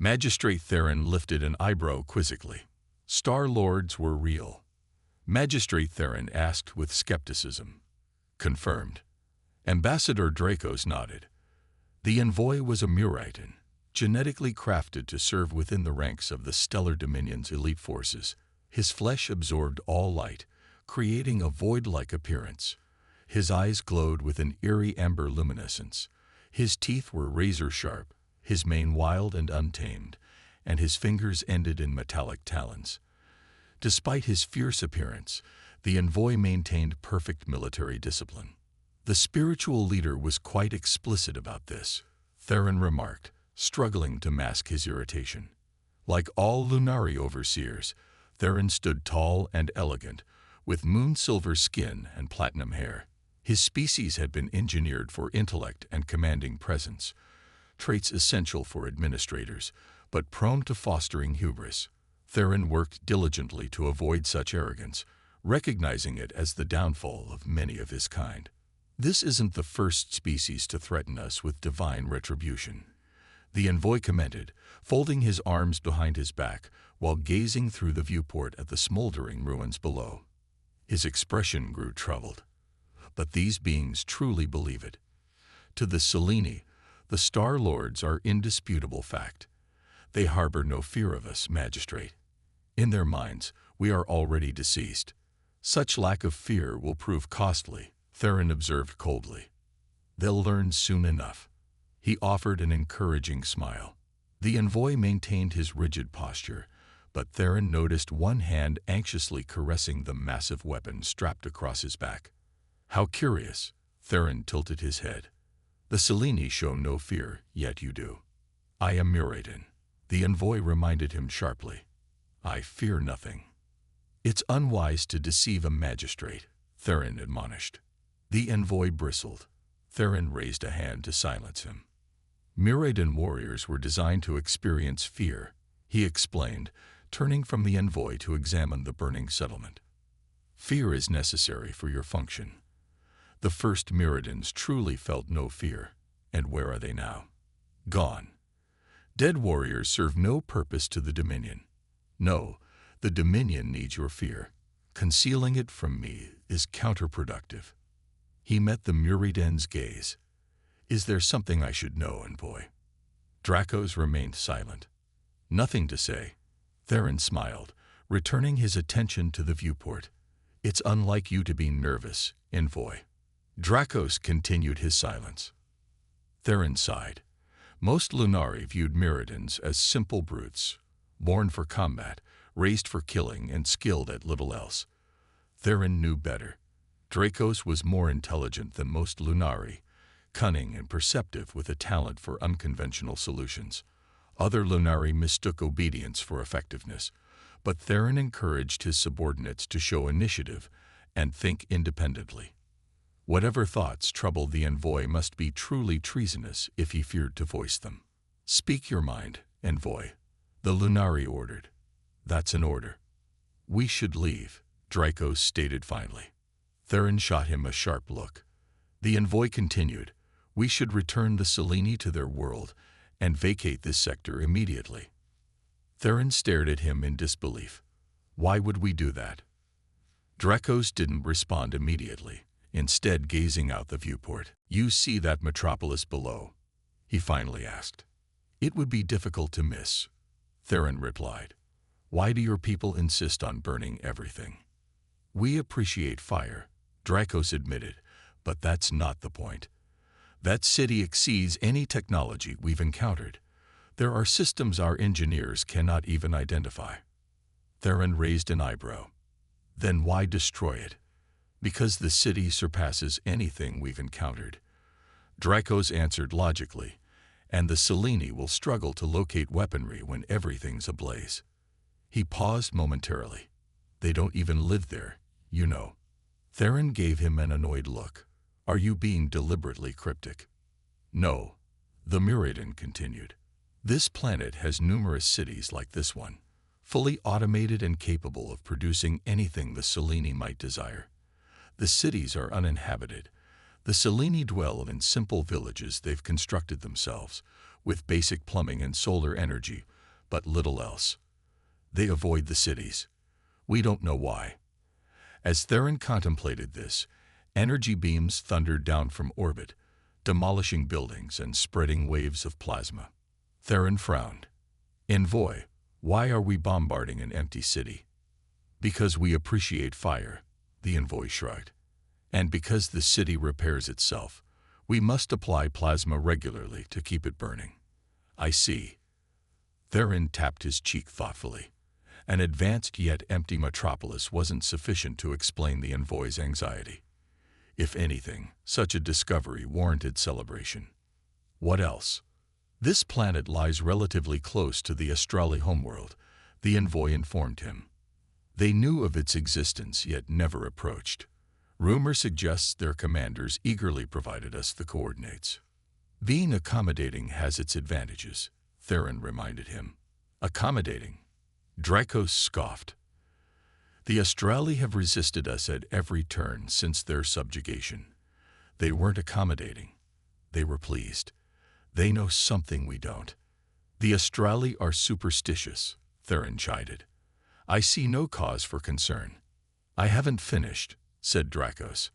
Magistrate Theron lifted an eyebrow quizzically. Star Lords were real. Magistrate Theron asked with skepticism. Confirmed. Ambassador Dracos nodded. The envoy was a Muritan, genetically crafted to serve within the ranks of the Stellar Dominion's elite forces. His flesh absorbed all light, creating a void-like appearance. His eyes glowed with an eerie amber luminescence. His teeth were razor-sharp, his mane wild and untamed, and his fingers ended in metallic talons. Despite his fierce appearance, the envoy maintained perfect military discipline. The spiritual leader was quite explicit about this, Theron remarked, struggling to mask his irritation. Like all Lunari overseers, Theron stood tall and elegant, with moon-silver skin and platinum hair. His species had been engineered for intellect and commanding presence, traits essential for administrators, but prone to fostering hubris. Theron worked diligently to avoid such arrogance, recognizing it as the downfall of many of his kind. This isn't the first species to threaten us with divine retribution, the envoy commented, folding his arms behind his back while gazing through the viewport at the smoldering ruins below. His expression grew troubled. But these beings truly believe it. To the Seleni, the Star Lords are indisputable fact. They harbor no fear of us, Magistrate. In their minds, we are already deceased. Such lack of fear will prove costly, Theron observed coldly. They'll learn soon enough. He offered an encouraging smile. The envoy maintained his rigid posture, but Theron noticed one hand anxiously caressing the massive weapon strapped across his back. How curious, Theron tilted his head. The Seleni show no fear, yet you do. I am Muritan, the envoy reminded him sharply. I fear nothing. It's unwise to deceive a magistrate, Theron admonished. The envoy bristled. Theron raised a hand to silence him. Muritan warriors were designed to experience fear, he explained, turning from the envoy to examine the burning settlement. Fear is necessary for your function. The first Muritans truly felt no fear, and where are they now? Gone. Dead warriors serve no purpose to the Dominion. No, the Dominion needs your fear. Concealing it from me is counterproductive. He met the Muritan's gaze. Is there something I should know, envoy? Dracos remained silent. Nothing to say. Theron smiled, returning his attention to the viewport. It's unlike you to be nervous, envoy. Dracos continued his silence. Theron sighed. Most Lunari viewed Muritans as simple brutes, born for combat, raised for killing, and skilled at little else. Theron knew better. Dracos was more intelligent than most Lunari, cunning and perceptive with a talent for unconventional solutions. Other Lunari mistook obedience for effectiveness, but Theron encouraged his subordinates to show initiative and think independently. Whatever thoughts troubled the envoy must be truly treasonous if he feared to voice them. Speak your mind, envoy, the Lunari ordered. That's an order. We should leave, Dracos stated finally. Theron shot him a sharp look. The envoy continued, we should return the Seleni to their world and vacate this sector immediately. Theron stared at him in disbelief. Why would we do that? Dracos didn't respond immediately, instead gazing out the viewport. You see that metropolis below? He finally asked. It would be difficult to miss, Theron replied. Why do your people insist on burning everything? We appreciate fire, Dracos admitted, but that's not the point. That city exceeds any technology we've encountered. There are systems our engineers cannot even identify. Theron raised an eyebrow. Then why destroy it? Because the city surpasses anything we've encountered. Dracos answered logically, and the Seleni will struggle to locate weaponry when everything's ablaze. He paused momentarily. They don't even live there, you know. Theron gave him an annoyed look. Are you being deliberately cryptic? No, the Muritan continued. This planet has numerous cities like this one, fully automated and capable of producing anything the Seleni might desire. The cities are uninhabited. The Seleni dwell in simple villages they've constructed themselves, with basic plumbing and solar energy, but little else. They avoid the cities. We don't know why. As Theron contemplated this, energy beams thundered down from orbit, demolishing buildings and spreading waves of plasma. Theron frowned. Envoy, why are we bombarding an empty city? Because we appreciate fire, the envoy shrugged. And because the city repairs itself, we must apply plasma regularly to keep it burning. I see. Theron tapped his cheek thoughtfully. An advanced yet empty metropolis wasn't sufficient to explain the envoy's anxiety. If anything, such a discovery warranted celebration. What else? This planet lies relatively close to the Astrali homeworld, the envoy informed him. They knew of its existence yet never approached. Rumor suggests their commanders eagerly provided us the coordinates. Being accommodating has its advantages, Theron reminded him. Accommodating? Dracos scoffed. The Astrali have resisted us at every turn since their subjugation. They weren't accommodating. They were pleased. They know something we don't. The Astrali are superstitious, Theron chided. I see no cause for concern. I haven't finished, said Dracos.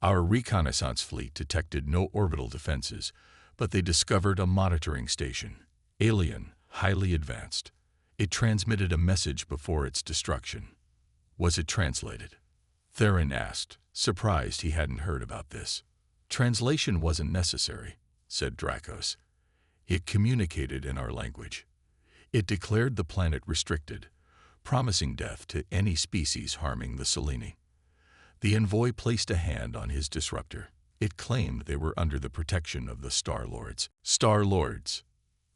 Our reconnaissance fleet detected no orbital defenses, but they discovered a monitoring station, alien, highly advanced. It transmitted a message before its destruction. Was it translated? Theron asked, surprised he hadn't heard about this. Translation wasn't necessary, said Dracos. It communicated in our language. It declared the planet restricted, promising death to any species harming the Seleni. The envoy placed a hand on his disruptor. It claimed they were under the protection of the Star Lords. Star Lords.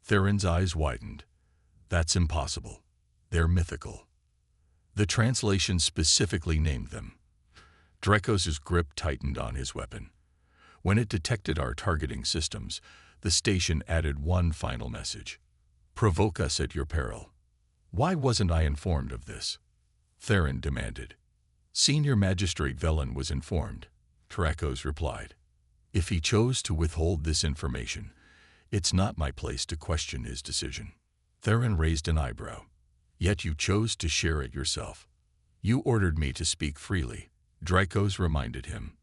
Theron's eyes widened. That's impossible. They're mythical. The translation specifically named them. Dracos' grip tightened on his weapon. When it detected our targeting systems, the station added one final message. Provoke us at your peril. Why wasn't I informed of this? Theron demanded. Senior Magistrate Velen was informed, Dracos replied. If he chose to withhold this information, it's not my place to question his decision. Theron raised an eyebrow. Yet you chose to share it yourself. You ordered me to speak freely, Dracos reminded him.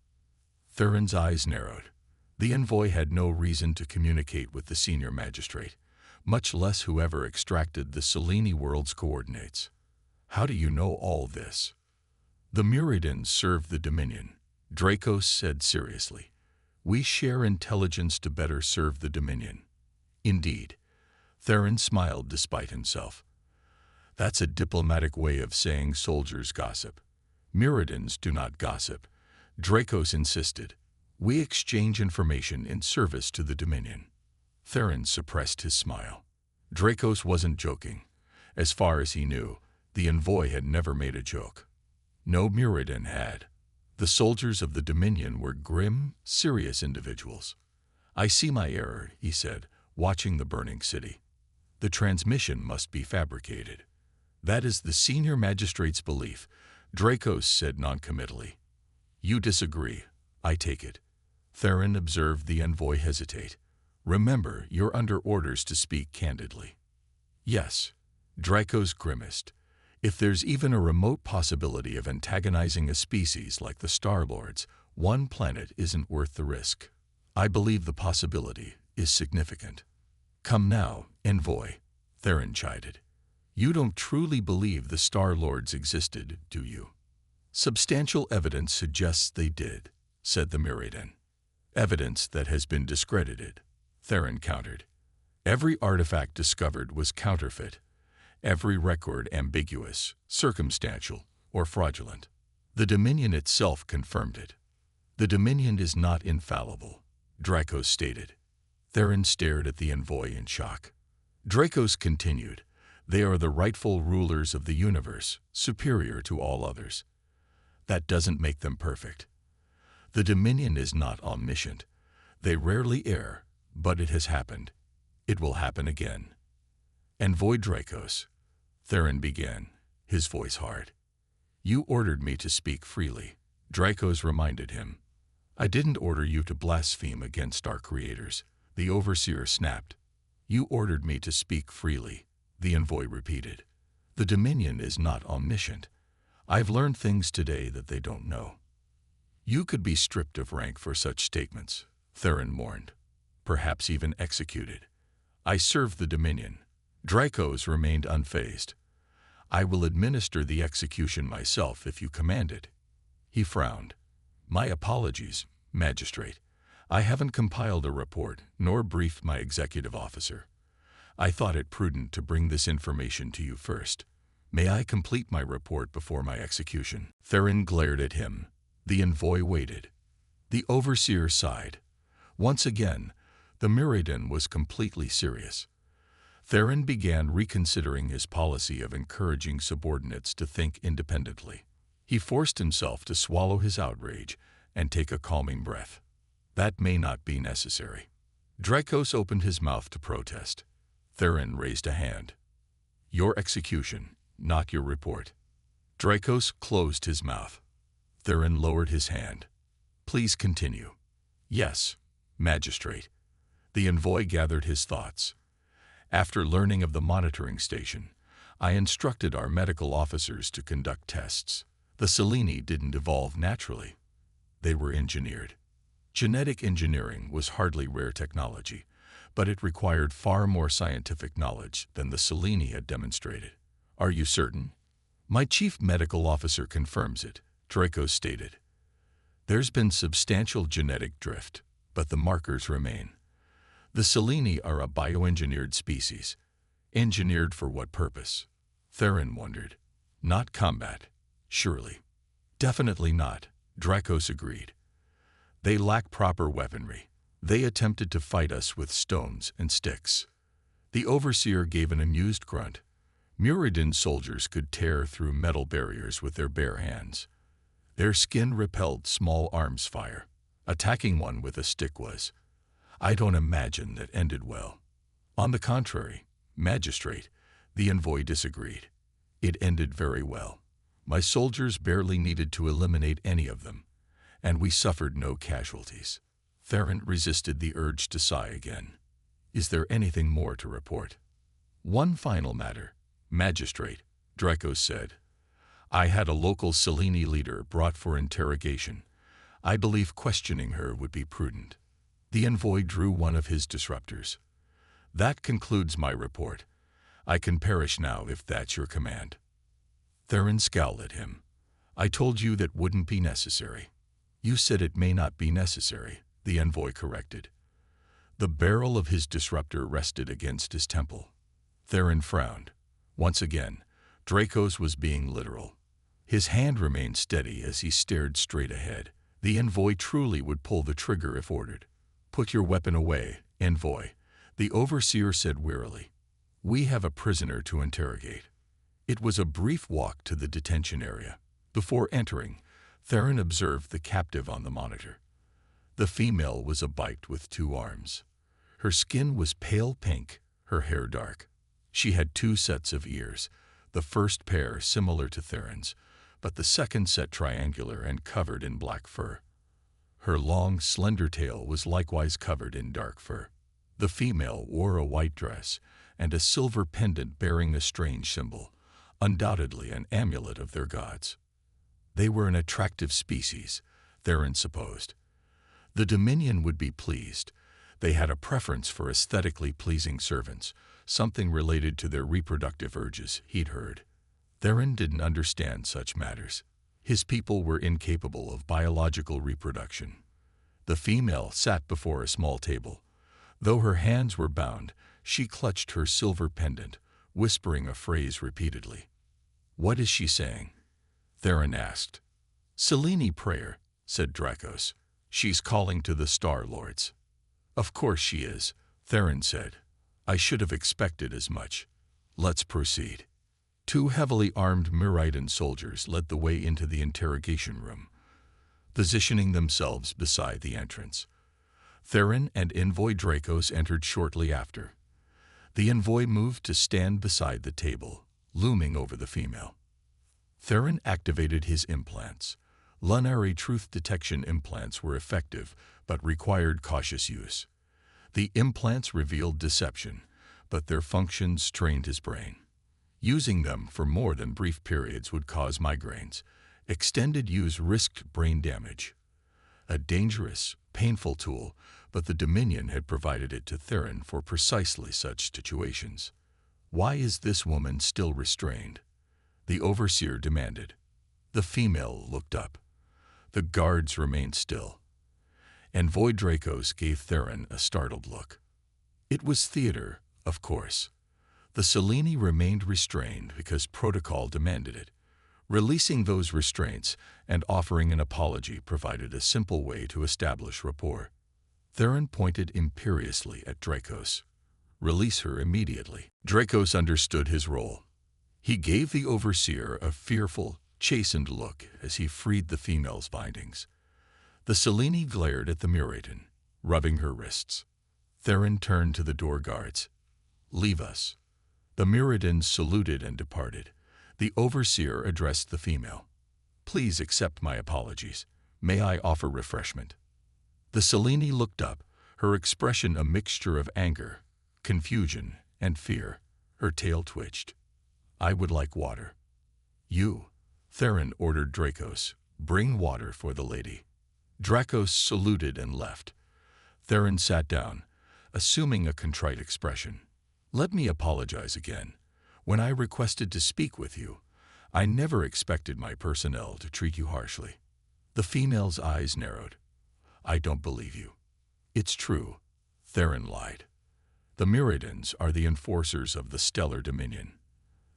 Theron's eyes narrowed. The envoy had no reason to communicate with the senior magistrate, much less whoever extracted the Seleni world's coordinates. How do you know all this? The Muridans serve the Dominion, Dracos said seriously. We share intelligence to better serve the Dominion. Indeed. Theron smiled despite himself. That's a diplomatic way of saying soldiers gossip. Muridans do not gossip, Dracos insisted. We exchange information in service to the Dominion. Theron suppressed his smile. Dracos wasn't joking. As far as he knew, the envoy had never made a joke. No Muridan had. The soldiers of the Dominion were grim, serious individuals. I see my error, he said, watching the burning city. The transmission must be fabricated. That is the senior magistrate's belief, Dracos said noncommittally. You disagree, I take it. Theron observed the envoy hesitate. Remember, you're under orders to speak candidly. Yes, Dracos grimaced. If there's even a remote possibility of antagonizing a species like the Star-Lords, one planet isn't worth the risk. I believe the possibility is significant. Come now, envoy, Theron chided. You don't truly believe the Star-Lords existed, do you? Substantial evidence suggests they did, said the Muridan. Evidence that has been discredited, Theron countered. Every artifact discovered was counterfeit. Every record ambiguous, circumstantial, or fraudulent. The Dominion itself confirmed it. The Dominion is not infallible, Dracos stated. Theron stared at the envoy in shock. Dracos continued, they are the rightful rulers of the universe, superior to all others. That doesn't make them perfect. The Dominion is not omniscient. They rarely err, but it has happened. It will happen again. Envoy Dracos, Theron began, his voice hard. You ordered me to speak freely, Dracos reminded him. I didn't order you to blaspheme against our creators, the overseer snapped. You ordered me to speak freely, the envoy repeated. The Dominion is not omniscient. I've learned things today that they don't know. You could be stripped of rank for such statements, Theron warned. Perhaps even executed. I serve the Dominion. Dracos remained unfazed. I will administer the execution myself if you command it. He frowned. My apologies, Magistrate. I haven't compiled a report nor briefed my executive officer. I thought it prudent to bring this information to you first. May I complete my report before my execution? Theron glared at him. The envoy waited. The overseer sighed. Once again, the Myrmidon was completely serious. Theron began reconsidering his policy of encouraging subordinates to think independently. He forced himself to swallow his outrage and take a calming breath. That may not be necessary. Dracos opened his mouth to protest. Theron raised a hand. Your execution, not your report. Dracos closed his mouth. Theron lowered his hand. Please continue. Yes, Magistrate. The envoy gathered his thoughts. After learning of the monitoring station, I instructed our medical officers to conduct tests. The Seleni didn't evolve naturally. They were engineered. Genetic engineering was hardly rare technology, but it required far more scientific knowledge than the Seleni had demonstrated. Are you certain? My chief medical officer confirms it, Dracos stated. There's been substantial genetic drift, but the markers remain. The Seleni are a bioengineered species. Engineered for what purpose? Theron wondered. Not combat, surely. Definitely not, Dracos agreed. They lack proper weaponry. They attempted to fight us with stones and sticks. The overseer gave an amused grunt. Myrmidon soldiers could tear through metal barriers with their bare hands. Their skin repelled small arms fire. Attacking one with a stick was, I don't imagine that ended well. On the contrary, Magistrate, the envoy disagreed. It ended very well. My soldiers barely needed to eliminate any of them, and we suffered no casualties. Theron resisted the urge to sigh again. Is there anything more to report? One final matter, Magistrate, Dracos said. I had a local Seleni leader brought for interrogation. I believe questioning her would be prudent. The envoy drew one of his disruptors. That concludes my report. I can perish now if that's your command. Theron scowled at him. I told you that wouldn't be necessary. You said it may not be necessary, the envoy corrected. The barrel of his disruptor rested against his temple. Theron frowned. Once again, Dracos was being literal. His hand remained steady as he stared straight ahead. The envoy truly would pull the trigger if ordered. Put your weapon away, envoy, the overseer said wearily. We have a prisoner to interrogate. It was a brief walk to the detention area. Before entering, Theron observed the captive on the monitor. The female was a bite with 2 arms. Her skin was pale pink, her hair dark. She had 2 sets of ears, the first pair similar to Theron's, but the second set triangular and covered in black fur. Her long, slender tail was likewise covered in dark fur. The female wore a white dress and a silver pendant bearing a strange symbol, undoubtedly an amulet of their gods. They were an attractive species, Theron supposed. The Dominion would be pleased. They had a preference for aesthetically pleasing servants, something related to their reproductive urges, he'd heard. Theron didn't understand such matters. His people were incapable of biological reproduction. The female sat before a small table. Though her hands were bound, she clutched her silver pendant, whispering a phrase repeatedly. What is she saying? Theron asked. Seleni prayer, said Dracos. She's calling to the Star Lords. Of course she is, Theron said. I should have expected as much. Let's proceed. 2 heavily armed Myrmidon soldiers led the way into the interrogation room, positioning themselves beside the entrance. Theron and Envoy Dracos entered shortly after. The envoy moved to stand beside the table, looming over the female. Theron activated his implants. Lunary truth detection implants were effective, but required cautious use. The implants revealed deception, but their functions strained his brain. Using them for more than brief periods would cause migraines. Extended use risked brain damage. A dangerous, painful tool, but the Dominion had provided it to Theron for precisely such situations. Why is this woman still restrained? The overseer demanded. The female looked up. The guards remained still. Envoy Dracos gave Theron a startled look. It was theater, of course. The Selene remained restrained because protocol demanded it. Releasing those restraints and offering an apology provided a simple way to establish rapport. Theron pointed imperiously at Dracos. Release her immediately. Dracos understood his role. He gave the overseer a fearful, chastened look as he freed the female's bindings. The Selene glared at the Muridan, rubbing her wrists. Theron turned to the door guards. Leave us. The Muridans saluted and departed. The overseer addressed the female. Please accept my apologies. May I offer refreshment? The Selene looked up, her expression a mixture of anger, confusion, and fear. Her tail twitched. I would like water. You, Theron ordered Dracos, bring water for the lady. Dracos saluted and left. Theron sat down, assuming a contrite expression. Let me apologize again. When I requested to speak with you, I never expected my personnel to treat you harshly. The female's eyes narrowed. I don't believe you. It's true. Theron lied. The Muridans are the enforcers of the Stellar Dominion.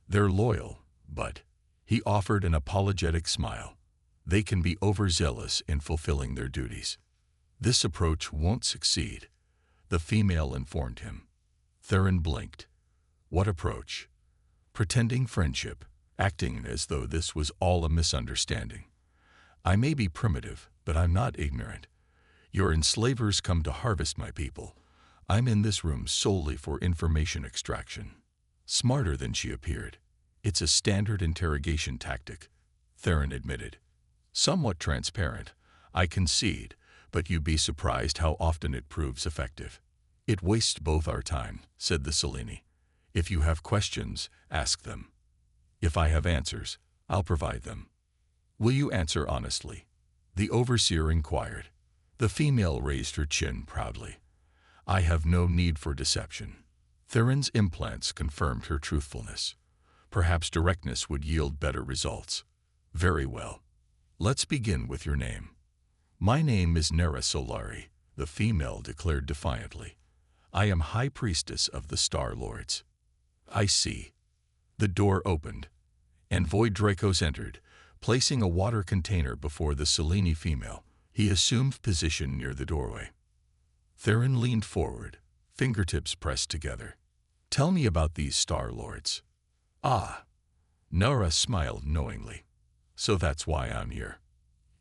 They're loyal, but, he offered an apologetic smile, they can be overzealous in fulfilling their duties. This approach won't succeed, the female informed him. Theron blinked. What approach? Pretending friendship, acting as though this was all a misunderstanding. I may be primitive, but I'm not ignorant. Your enslavers come to harvest my people. I'm in this room solely for information extraction. Smarter than she appeared. It's a standard interrogation tactic, Theron admitted. Somewhat transparent, I concede, but you'd be surprised how often it proves effective. It wastes both our time, said the Selene. If you have questions, ask them. If I have answers, I'll provide them. Will you answer honestly? The overseer inquired. The female raised her chin proudly. I have no need for deception. Theron's implants confirmed her truthfulness. Perhaps directness would yield better results. Very well. Let's begin with your name. My name is Nera Solari, the female declared defiantly. I am High Priestess of the Star Lords. I see. The door opened. Envoy Dracos entered, placing a water container before the Selene female. He assumed position near the doorway. Theron leaned forward, fingertips pressed together. Tell me about these Star Lords. Ah. Nara smiled knowingly. So that's why I'm here.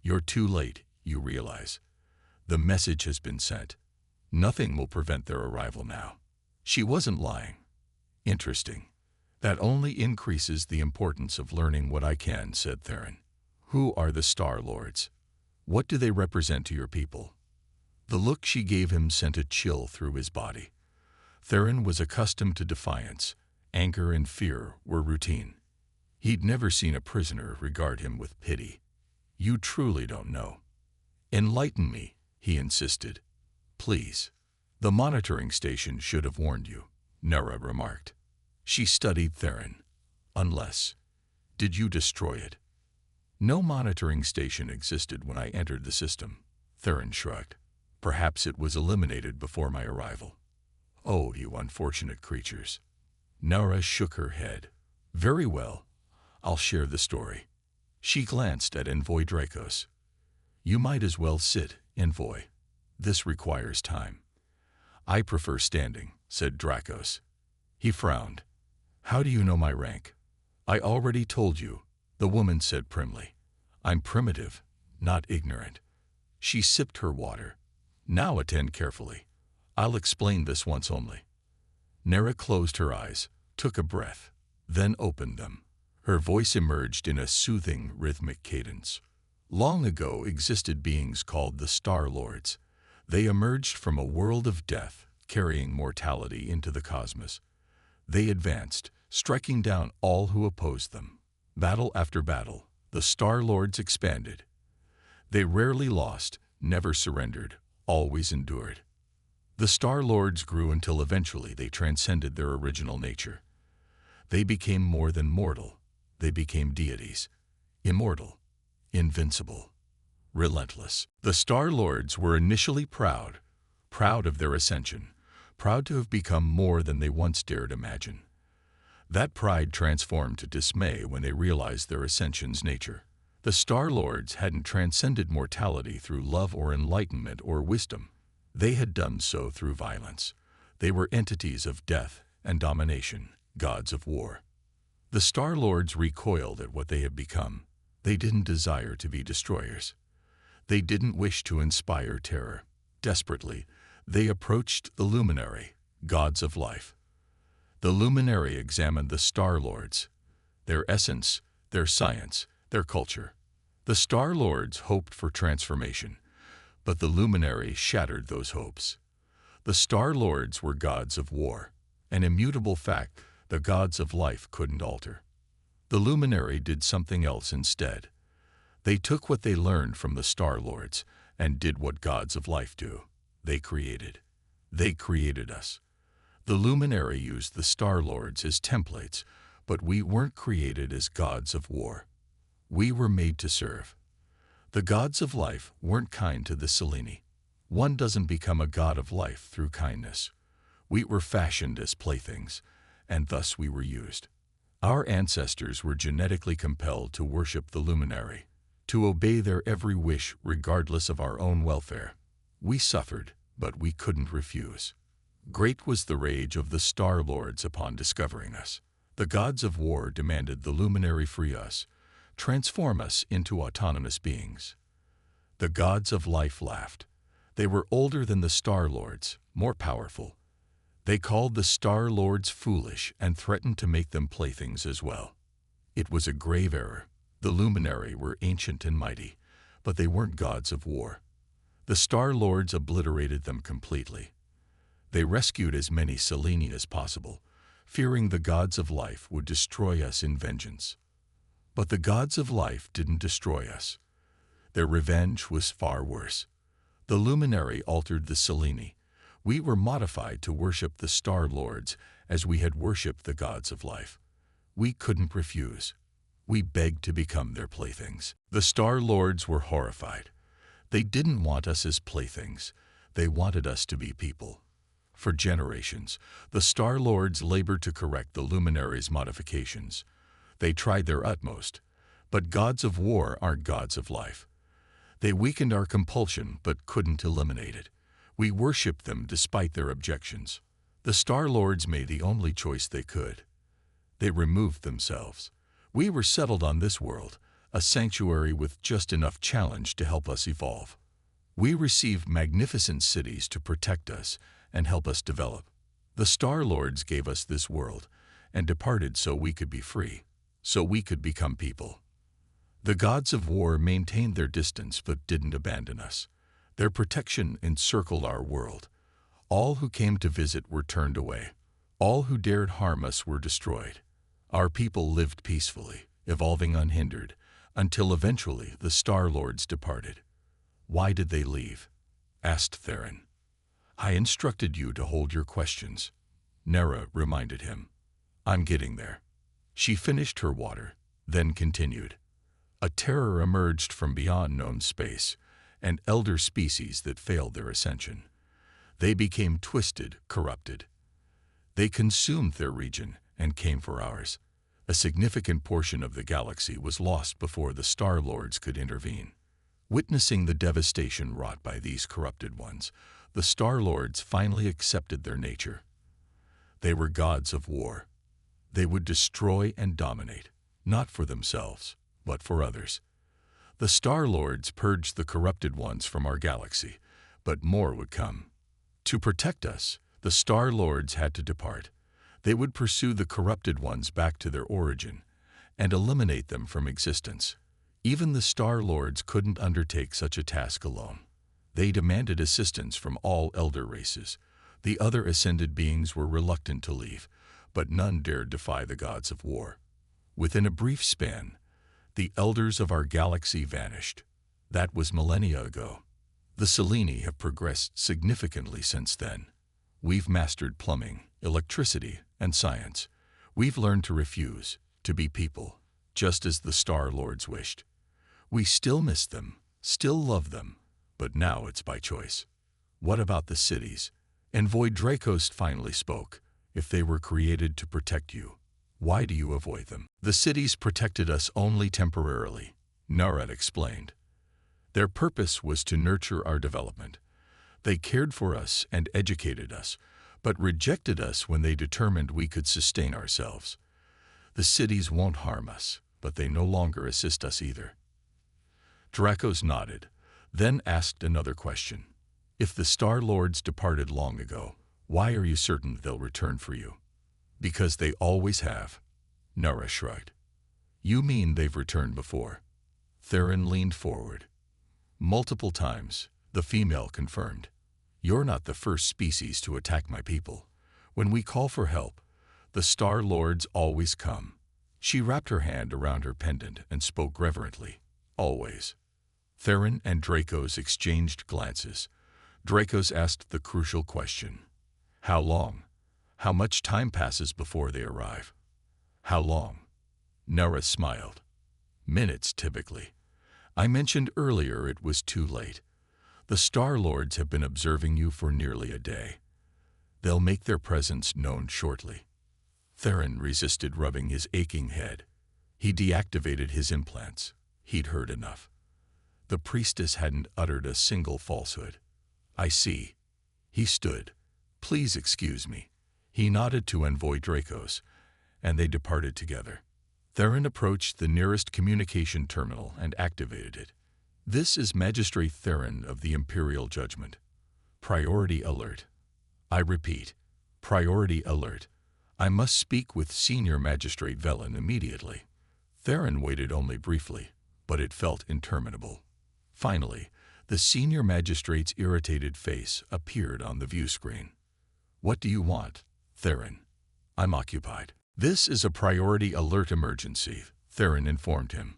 You're too late, you realize. The message has been sent. Nothing will prevent their arrival now. She wasn't lying. Interesting. That only increases the importance of learning what I can, said Theron. Who are the Star Lords? What do they represent to your people? The look she gave him sent a chill through his body. Theron was accustomed to defiance. Anger and fear were routine. He'd never seen a prisoner regard him with pity. You truly don't know. Enlighten me, he insisted. Please. The monitoring station should have warned you, Nera remarked. She studied Theron. Unless. Did you destroy it? No monitoring station existed when I entered the system, Theron shrugged. Perhaps it was eliminated before my arrival. Oh, you unfortunate creatures. Nera shook her head. Very well. I'll share the story. She glanced at Envoy Dracos. You might as well sit, Envoy. This requires time. I prefer standing, said Dracos. He frowned. How do you know my rank? I already told you, the woman said primly. I'm primitive, not ignorant. She sipped her water. Now attend carefully. I'll explain this once only. Nera closed her eyes, took a breath, then opened them. Her voice emerged in a soothing, rhythmic cadence. Long ago existed beings called the Star Lords. They emerged from a world of death, carrying mortality into the cosmos. They advanced, striking down all who opposed them. Battle after battle, the Star Lords expanded. They rarely lost, never surrendered, always endured. The Star Lords grew until eventually they transcended their original nature. They became more than mortal. They became deities. Immortal, invincible, relentless. The Star Lords were initially proud of their ascension, proud to have become more than they once dared imagine. That pride transformed to dismay when they realized their ascension's nature. The Star Lords hadn't transcended mortality through love or enlightenment or wisdom. They had done so through violence. They were entities of death and domination, gods of war. The Star Lords recoiled at what they had become. They didn't desire to be destroyers. They didn't wish to inspire terror. Desperately, they approached the Luminary, gods of life. The Luminary examined the Star Lords, their essence, their science, their culture. The Star Lords hoped for transformation, but the Luminary shattered those hopes. The Star Lords were gods of war, an immutable fact the gods of life couldn't alter. The Luminary did something else instead. They took what they learned from the Star Lords and did what gods of life do. They created. They created us. The Luminary used the Star Lords as templates, but we weren't created as gods of war. We were made to serve. The gods of life weren't kind to the Seleni. One doesn't become a god of life through kindness. We were fashioned as playthings, and thus we were used. Our ancestors were genetically compelled to worship the Luminary, to obey their every wish regardless of our own welfare. We suffered, but we couldn't refuse. Great was the rage of the Star Lords upon discovering us. The gods of war demanded the Luminary free us, transform us into autonomous beings. The gods of life laughed. They were older than the Star Lords, more powerful. They called the Star Lords foolish and threatened to make them playthings as well. It was a grave error. The Luminary were ancient and mighty, but they weren't gods of war. The Star Lords obliterated them completely. They rescued as many Seleni as possible, fearing the gods of life would destroy us in vengeance. But the gods of life didn't destroy us. Their revenge was far worse. The Luminary altered the Seleni. We were modified to worship the Star Lords as we had worshipped the gods of life. We couldn't refuse. We begged to become their playthings. The Star Lords were horrified. They didn't want us as playthings. They wanted us to be people. For generations, the Star Lords labored to correct the Luminary's modifications. They tried their utmost, but gods of war aren't gods of life. They weakened our compulsion but couldn't eliminate it. We worshipped them despite their objections. The Star Lords made the only choice they could. They removed themselves. We were settled on this world, a sanctuary with just enough challenge to help us evolve. We received magnificent cities to protect us and help us develop. The Star Lords gave us this world and departed so we could be free, so we could become people. The gods of war maintained their distance but didn't abandon us. Their protection encircled our world. All who came to visit were turned away. All who dared harm us were destroyed. Our people lived peacefully, evolving unhindered, until eventually the Star Lords departed. Why did they leave? Asked Theron. I instructed you to hold your questions. Nera reminded him. I'm getting there. She finished her water, then continued. A terror emerged from beyond known space, an elder species that failed their ascension. They became twisted, corrupted. They consumed their region and came for ours. A significant portion of the galaxy was lost before the Star Lords could intervene. Witnessing the devastation wrought by these corrupted ones, the Star Lords finally accepted their nature. They were gods of war. They would destroy and dominate, not for themselves, but for others. The Star Lords purged the corrupted ones from our galaxy, but more would come. To protect us, the Star Lords had to depart. They would pursue the corrupted ones back to their origin and eliminate them from existence. Even the Star Lords couldn't undertake such a task alone. They demanded assistance from all elder races. The other ascended beings were reluctant to leave, but none dared defy the gods of war. Within a brief span, the elders of our galaxy vanished. That was millennia ago. The Seleni have progressed significantly since then. We've mastered plumbing, electricity, and science. We've learned to refuse, to be people, just as the Star Lords wished. We still miss them, still love them, but now it's by choice. What about the cities? Envoy Dracos finally spoke. If they were created to protect you, why do you avoid them? The cities protected us only temporarily, Narad explained. Their purpose was to nurture our development. They cared for us and educated us, but rejected us when they determined we could sustain ourselves. The cities won't harm us, but they no longer assist us either. Dracos nodded, then asked another question. If the Star Lords departed long ago, why are you certain they'll return for you? Because they always have. Nara shrugged. You mean they've returned before? Theron leaned forward. Multiple times, the female confirmed. You're not the first species to attack my people. When we call for help, the Star Lords always come. She wrapped her hand around her pendant and spoke reverently. Always. Theron and Dracos exchanged glances. Dracos asked the crucial question. How long? How much time passes before they arrive? How long? Nara smiled. Minutes, typically. I mentioned earlier it was too late. The Star Lords have been observing you for nearly a day. They'll make their presence known shortly. Theron resisted rubbing his aching head. He deactivated his implants. He'd heard enough. The priestess hadn't uttered a single falsehood. I see. He stood. Please excuse me. He nodded to Envoy Dracos, and they departed together. Theron approached the nearest communication terminal and activated it. This is Magistrate Theron of the Imperial Judgment. Priority alert. I repeat, priority alert. I must speak with Senior Magistrate Velen immediately. Theron waited only briefly, but it felt interminable. Finally, the Senior Magistrate's irritated face appeared on the view screen. What do you want, Theron? I'm occupied. This is a priority alert emergency, Theron informed him.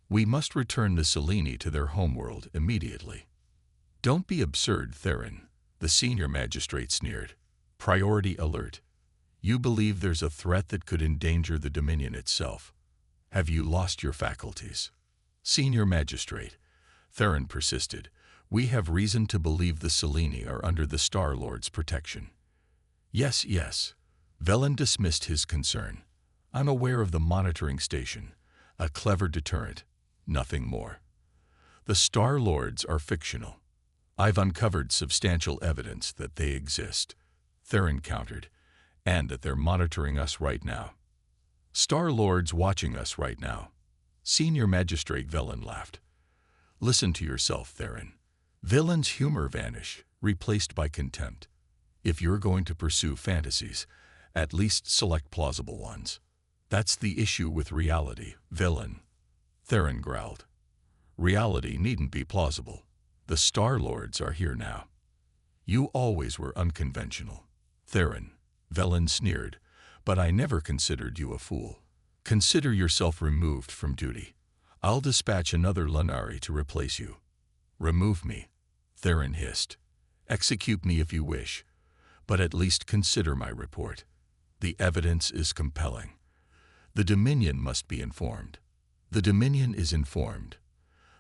We must return the Seleni to their homeworld immediately. Don't be absurd, Theron, the Senior Magistrate sneered. Priority alert. You believe there's a threat that could endanger the Dominion itself. Have you lost your faculties? Senior Magistrate, Theron persisted, we have reason to believe the Seleni are under the Star Lord's protection. Yes, yes. Velen dismissed his concern. I'm aware of the monitoring station, a clever deterrent, nothing more. The Star Lords are fictional. I've uncovered substantial evidence that they exist, Theron countered, and that they're monitoring us right now. Star Lords watching us right now. Senior Magistrate Velen laughed. Listen to yourself, Theron. Velen's humor vanished, replaced by contempt. If you're going to pursue fantasies, at least select plausible ones. That's the issue with reality, Velen. Theron growled. Reality needn't be plausible. The Star Lords are here now. You always were unconventional. Theron, Velen sneered, but I never considered you a fool. Consider yourself removed from duty. I'll dispatch another Lunari to replace you. Remove me, Theron hissed. Execute me if you wish, but at least consider my report. The evidence is compelling. The Dominion must be informed. The Dominion is informed.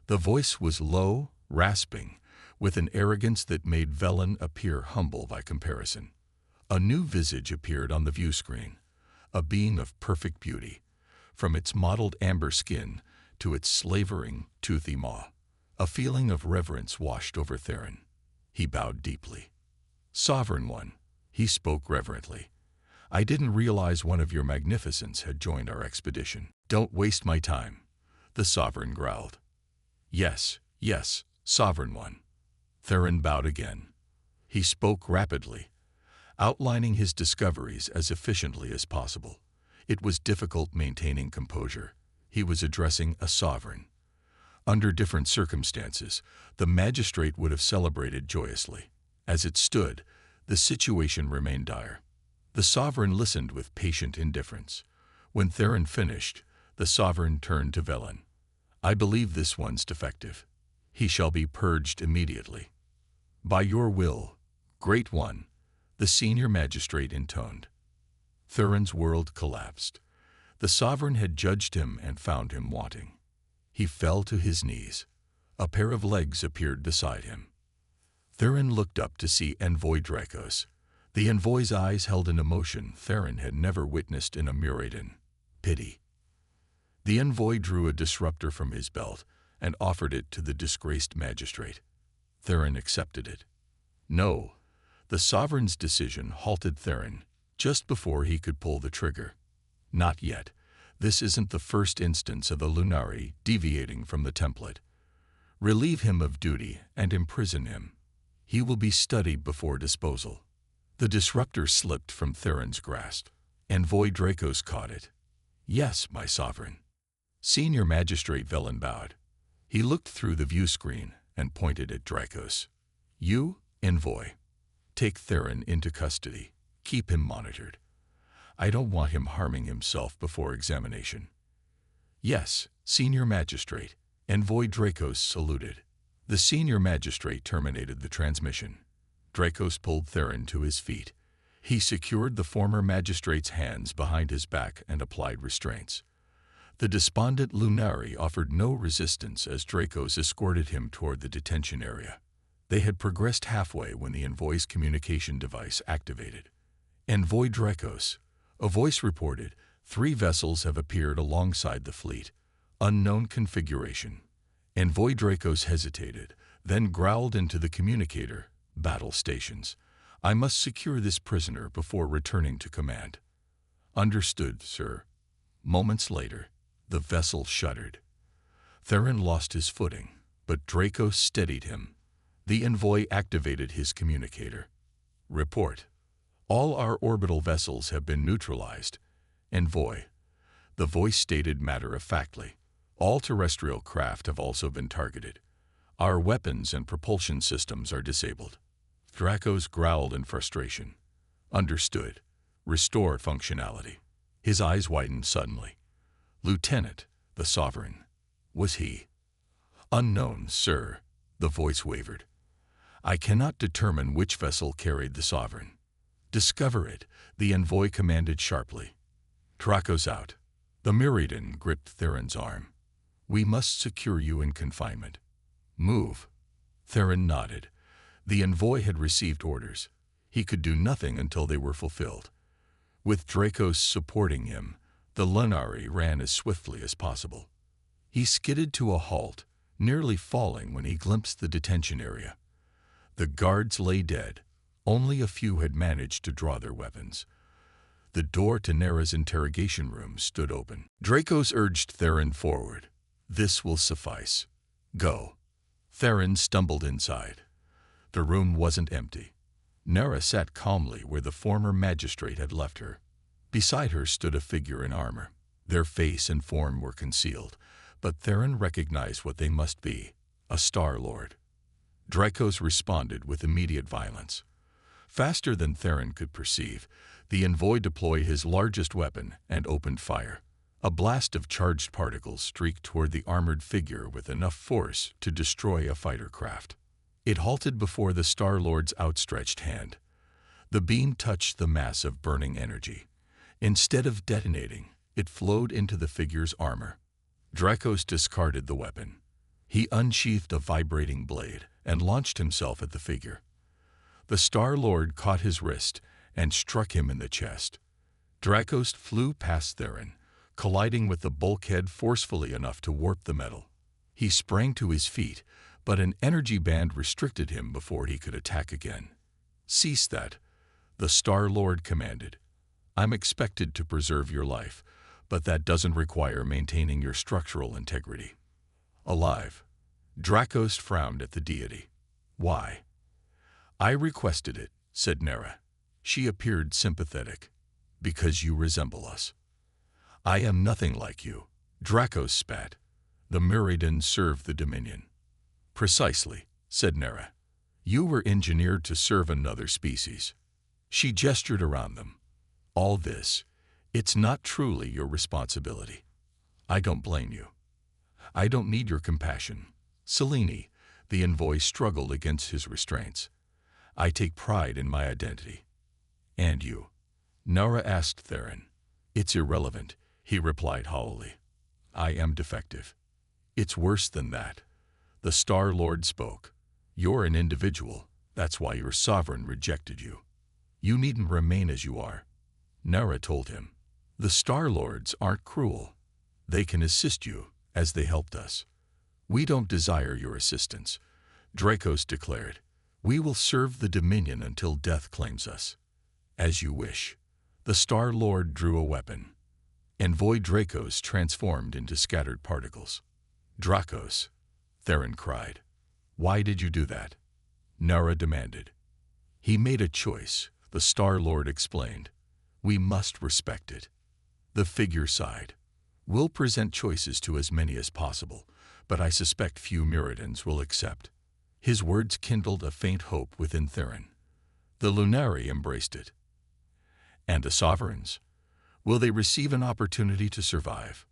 The voice was low, rasping, with an arrogance that made Velen appear humble by comparison. A new visage appeared on the view screen, a being of perfect beauty, from its mottled amber skin to its slavering, toothy maw. A feeling of reverence washed over Theron. He bowed deeply. Sovereign One, he spoke reverently. I didn't realize one of your magnificents had joined our expedition. Don't waste my time, the Sovereign growled. Yes, yes, Sovereign One. Theron bowed again. He spoke rapidly, outlining his discoveries as efficiently as possible. It was difficult maintaining composure. He was addressing a sovereign. Under different circumstances, the magistrate would have celebrated joyously. As it stood, the situation remained dire. The sovereign listened with patient indifference. When Theron finished, the sovereign turned to Velen. I believe this one's defective. He shall be purged immediately. By your will, Great One, the senior magistrate intoned. Theron's world collapsed. The sovereign had judged him and found him wanting. He fell to his knees. A pair of legs appeared beside him. Theron looked up to see Envoy Dracos. The envoy's eyes held an emotion Theron had never witnessed in a Muraden: pity. The envoy drew a disruptor from his belt and offered it to the disgraced magistrate. Theron accepted it. No, the sovereign's decision halted Theron just before he could pull the trigger. Not yet. This isn't the first instance of a Lunari deviating from the template. Relieve him of duty and imprison him. He will be studied before disposal. The disruptor slipped from Theron's grasp. Envoy Dracos caught it. Yes, my sovereign. Senior Magistrate Velen bowed. He looked through the view screen and pointed at Dracos. You, Envoy, take Theron into custody. Keep him monitored. I don't want him harming himself before examination. Yes, Senior Magistrate. Envoy Dracos saluted. The Senior Magistrate terminated the transmission. Dracos pulled Theron to his feet. He secured the former magistrate's hands behind his back and applied restraints. The despondent Lunari offered no resistance as Dracos escorted him toward the detention area. They had progressed halfway when the envoy's communication device activated. Envoy Dracos, a voice reported, 3 vessels have appeared alongside the fleet. Unknown configuration. Envoy Dracos hesitated, then growled into the communicator. Battle stations. I must secure this prisoner before returning to command. Understood, sir. Moments later, the vessel shuddered. Theron lost his footing, but Dracos steadied him. The envoy activated his communicator. Report. All our orbital vessels have been neutralized. Envoy. The voice stated matter-of-factly. All terrestrial craft have also been targeted. Our weapons and propulsion systems are disabled. Dracos growled in frustration. Understood. Restore functionality. His eyes widened suddenly. Lieutenant, the Sovereign. Was he? Unknown, sir. The voice wavered. I cannot determine which vessel carried the Sovereign. Discover it, the envoy commanded sharply. Dracos out. The Muraden gripped Theron's arm. We must secure you in confinement. Move. Theron nodded. The envoy had received orders. He could do nothing until they were fulfilled. With Dracos supporting him, the Lunari ran as swiftly as possible. He skidded to a halt, nearly falling when he glimpsed the detention area. The guards lay dead. Only a few had managed to draw their weapons. The door to Nera's interrogation room stood open. Dracos urged Theron forward. This will suffice. Go. Theron stumbled inside. The room wasn't empty. Nera sat calmly where the former magistrate had left her. Beside her stood a figure in armor. Their face and form were concealed, but Theron recognized what they must be, a Star Lord. Dracos responded with immediate violence. Faster than Theron could perceive, the envoy deployed his largest weapon and opened fire. A blast of charged particles streaked toward the armored figure with enough force to destroy a fighter craft. It halted before the Star-Lord's outstretched hand. The beam touched the mass of burning energy. Instead of detonating, it flowed into the figure's armor. Dracos discarded the weapon. He unsheathed a vibrating blade and launched himself at the figure. The Star-Lord caught his wrist and struck him in the chest. Dracos flew past Theron, colliding with the bulkhead forcefully enough to warp the metal. He sprang to his feet, but an energy band restricted him before he could attack again. Cease that, the Star-Lord commanded. I'm expected to preserve your life, but that doesn't require maintaining your structural integrity. Alive. Dracos frowned at the deity. Why? I requested it, said Nera. She appeared sympathetic. Because you resemble us. I am nothing like you. Dracos spat. The Muraden served the Dominion. Precisely, said Nera. You were engineered to serve another species. She gestured around them. All this, it's not truly your responsibility. I don't blame you. I don't need your compassion. Selene, the envoy, struggled against his restraints. I take pride in my identity. And you? Nara asked Theron. It's irrelevant, he replied hollowly. I am defective. It's worse than that. The Star Lord spoke. You're an individual. That's why your sovereign rejected you. You needn't remain as you are. Nara told him. The Star Lords aren't cruel. They can assist you, as they helped us. We don't desire your assistance, Dracos declared. We will serve the Dominion until death claims us. As you wish. The Star Lord drew a weapon. Envoy Dracos transformed into scattered particles. Dracos, Theron cried. Why did you do that? Nara demanded. He made a choice, the Star Lord explained. We must respect it. The figure sighed. We'll present choices to as many as possible, but I suspect few Mirrodans will accept. His words kindled a faint hope within Theron. The Lunari embraced it. And the Sovereigns? Will they receive an opportunity to survive?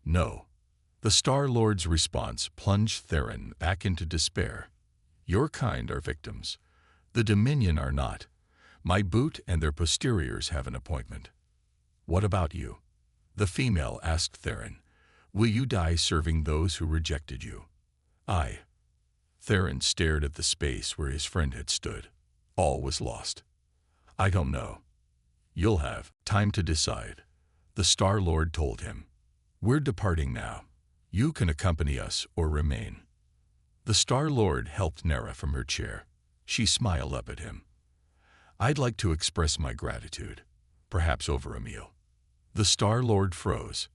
No. The Star Lord's response plunged Theron back into despair. Your kind are victims. The Dominion are not. My boot and their posteriors have an appointment. What about you? The female asked Theron. Will you die serving those who rejected you? I. Theron stared at the space where his friend had stood. All was lost. I don't know. You'll have time to decide, the Star Lord told him. We're departing now. You can accompany us or remain. The Star Lord helped Nara from her chair. She smiled up at him. I'd like to express my gratitude, perhaps over a meal. The Star Lord froze.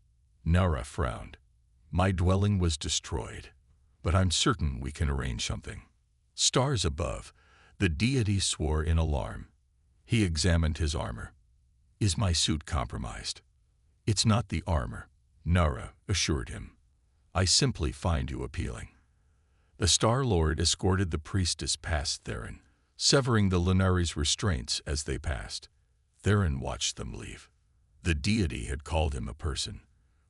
Nara frowned. My dwelling was destroyed, but I'm certain we can arrange something. Stars above, the deity swore in alarm. He examined his armor. Is my suit compromised? It's not the armor, Nara assured him. I simply find you appealing. The Star Lord escorted the priestess past Theron, severing the Lunari's restraints as they passed. Theron watched them leave. The deity had called him a person.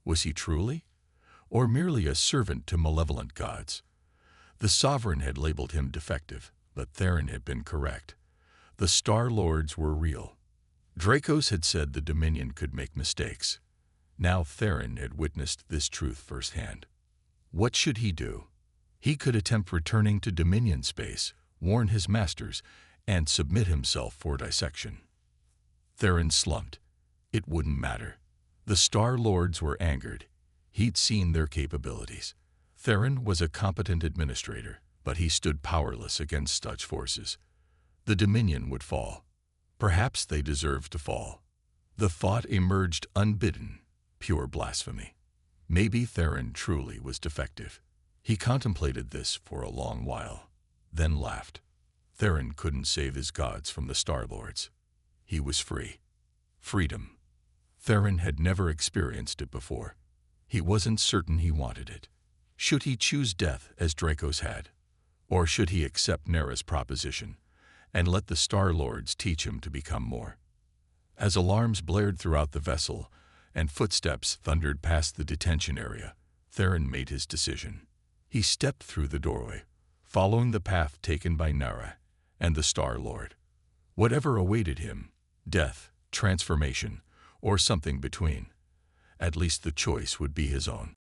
Was he truly? Or merely a servant to malevolent gods? The sovereign had labeled him defective, but Theron had been correct. The Star Lords were real. Dracos had said the Dominion could make mistakes. Now Theron had witnessed this truth firsthand. What should he do? He could attempt returning to Dominion space, warn his masters, and submit himself for dissection. Theron slumped. It wouldn't matter. The Star Lords were angered. He'd seen their capabilities. Theron was a competent administrator, but he stood powerless against such forces. The Dominion would fall. Perhaps they deserved to fall. The thought emerged unbidden, pure blasphemy. Maybe Theron truly was defective. He contemplated this for a long while, then laughed. Theron couldn't save his gods from the Star Lords. He was free. Freedom. Theron had never experienced it before. He wasn't certain he wanted it. Should he choose death as Dracos had? Or should he accept Nara's proposition and let the Star Lords teach him to become more? As alarms blared throughout the vessel and footsteps thundered past the detention area, Theron made his decision. He stepped through the doorway, following the path taken by Nara and the Star Lord. Whatever awaited him, death, transformation, or something between, at least the choice would be his own.